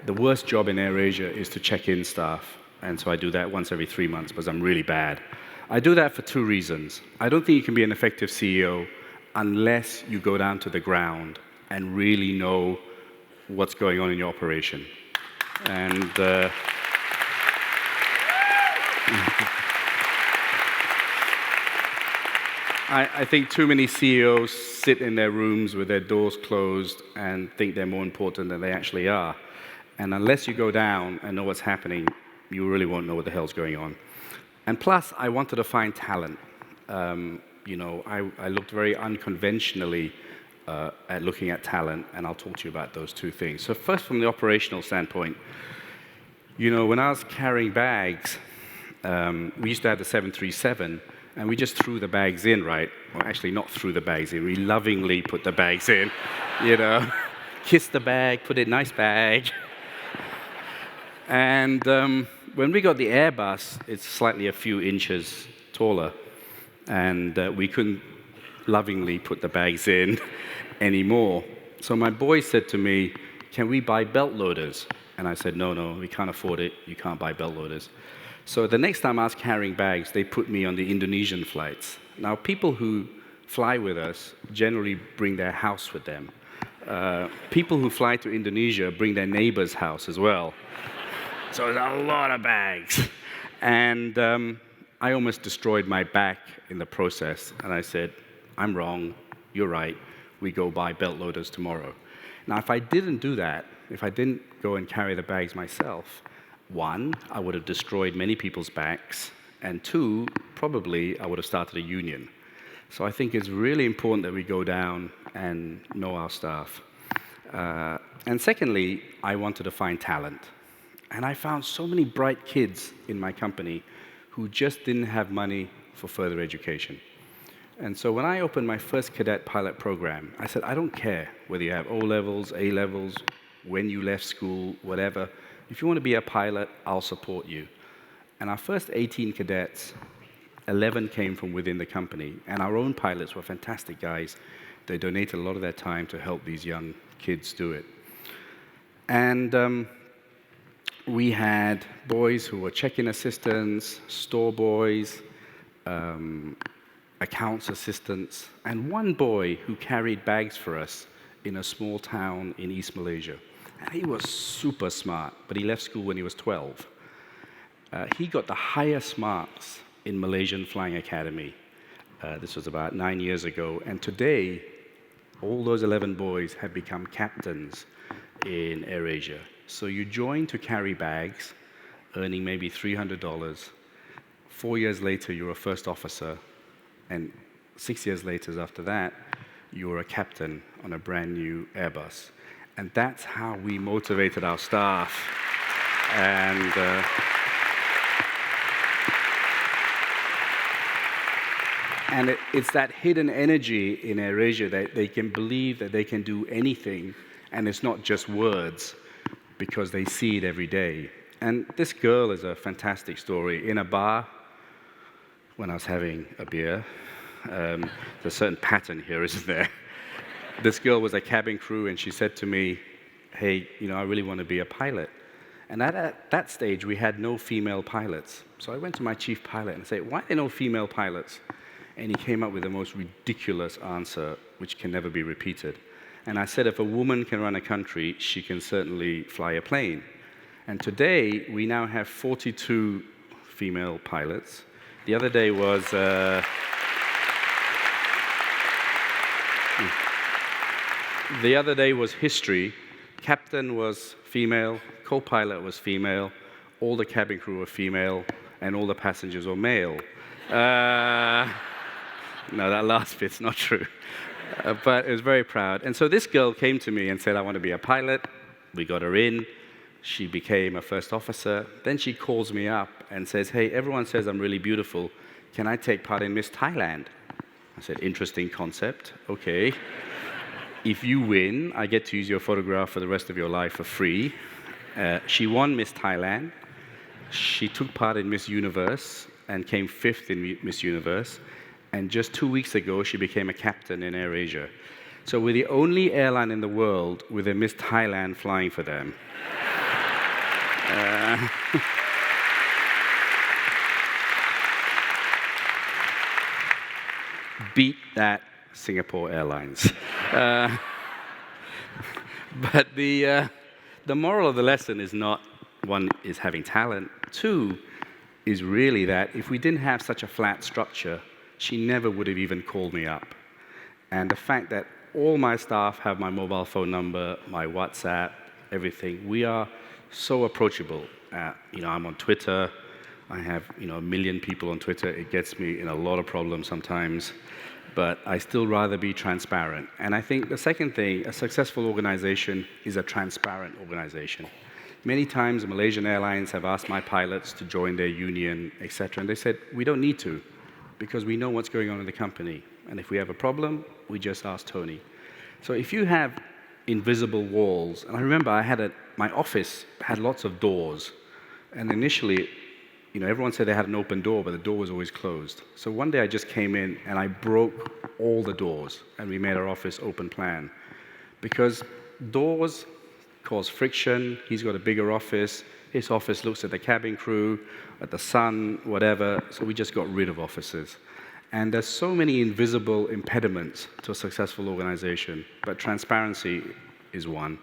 the worst job in AirAsia is to check in staff. And so I do that once every 3 months because I'm really bad. I do that for 2 reasons. I don't think you can be an effective CEO unless you go down to the ground and really know what's going on in your operation. And I think too many CEOs sit in their rooms with their doors closed and think they're more important than they actually are. And unless you go down and know what's happening, you really won't know what the hell's going on. And plus, I wanted to find talent. I looked very unconventionally at looking at talent, and I'll talk to you about those 2 things. So first, from the operational standpoint, when I was carrying bags, we used to have the 737, and we just threw the bags in, right? Well, actually, not threw the bags in. We lovingly put the bags in, kiss the bag, put it in nice bag. And when we got the Airbus, it's slightly a few inches taller, and we couldn't lovingly put the bags in anymore. So my boy said to me, "Can we buy belt loaders?" And I said, no, we can't afford it. You can't buy belt loaders. So the next time I was carrying bags, they put me on the Indonesian flights. Now, people who fly with us generally bring their house with them. People who fly to Indonesia bring their neighbor's house as well. So it's a lot of bags. And I almost destroyed my back in the process. And I said, "I'm wrong, you're right, we go buy belt loaders tomorrow." Now, if I didn't do that, if I didn't go and carry the bags myself, 1, I would have destroyed many people's backs, and 2, probably I would have started a union. So I think it's really important that we go down and know our staff. And secondly, I wanted to find talent. And I found so many bright kids in my company who just didn't have money for further education. And so when I opened my first cadet pilot program, I said, I don't care whether you have O-levels, A-levels, when you left school, whatever. If you want to be a pilot, I'll support you. And our first 18 cadets, 11 came from within the company. And our own pilots were fantastic guys. They donated a lot of their time to help these young kids do it. And we had boys who were check-in assistants, store boys, accounts assistants, and one boy who carried bags for us in a small town in East Malaysia. And he was super smart, but he left school when he was 12. He got the highest marks in Malaysian Flying Academy. This was about 9 years ago, and today, all those 11 boys have become captains in AirAsia. So you join to carry bags, earning maybe $300. 4 years later, you're a first officer, and 6 years later after that, you're a captain on a brand new Airbus. And that's how we motivated our staff. And it's that hidden energy in AirAsia that they can believe that they can do anything, and it's not just words, because they see it every day. And this girl is a fantastic story. In a bar, when I was having a beer, there's a certain pattern here, isn't there? This girl was a cabin crew, and she said to me, "Hey, I really want to be a pilot." And at that stage, we had no female pilots. So I went to my chief pilot and said, "Why are there no female pilots?" And he came up with the most ridiculous answer, which can never be repeated. And I said, if a woman can run a country, she can certainly fly a plane. And today, we now have 42 female pilots. The other day was... The other day was history. Captain was female, co-pilot was female, all the cabin crew were female, and all the passengers were male. No, that last bit's not true. But it was very proud. And so this girl came to me and said, "I want to be a pilot." We got her in. She became a first officer. Then she calls me up and says, "Hey, everyone says I'm really beautiful. Can I take part in Miss Thailand?" I said, "Interesting concept. Okay. If you win, I get to use your photograph for the rest of your life for free." She won Miss Thailand. She took part in Miss Universe and came 5th in Miss Universe. And just 2 weeks ago, she became a captain in AirAsia. So we're the only airline in the world with a Miss Thailand flying for them. Uh, beat that, Singapore Airlines. Uh, but the moral of the lesson is not, one, is having talent. Two, is really that if we didn't have such a flat structure, she never would have even called me up. And the fact that all my staff have my mobile phone number, my WhatsApp, everything, we are so approachable. I'm on Twitter. I have, 1 million people on Twitter. It gets me in a lot of problems sometimes. But I still rather be transparent. And I think the second thing, a successful organization is a transparent organization. Many times, Malaysian Airlines have asked my pilots to join their union, etc. And they said, we don't need to, because we know what's going on in the company. And if we have a problem, we just ask Tony. So if you have invisible walls, and I remember my office had lots of doors. And initially, everyone said they had an open door, but the door was always closed. So one day I just came in and I broke all the doors, and we made our office open plan. Because doors cause friction. He's got a bigger office. His office looks at the cabin crew, at the sun, whatever. So we just got rid of offices. And there's so many invisible impediments to a successful organization, but transparency is one.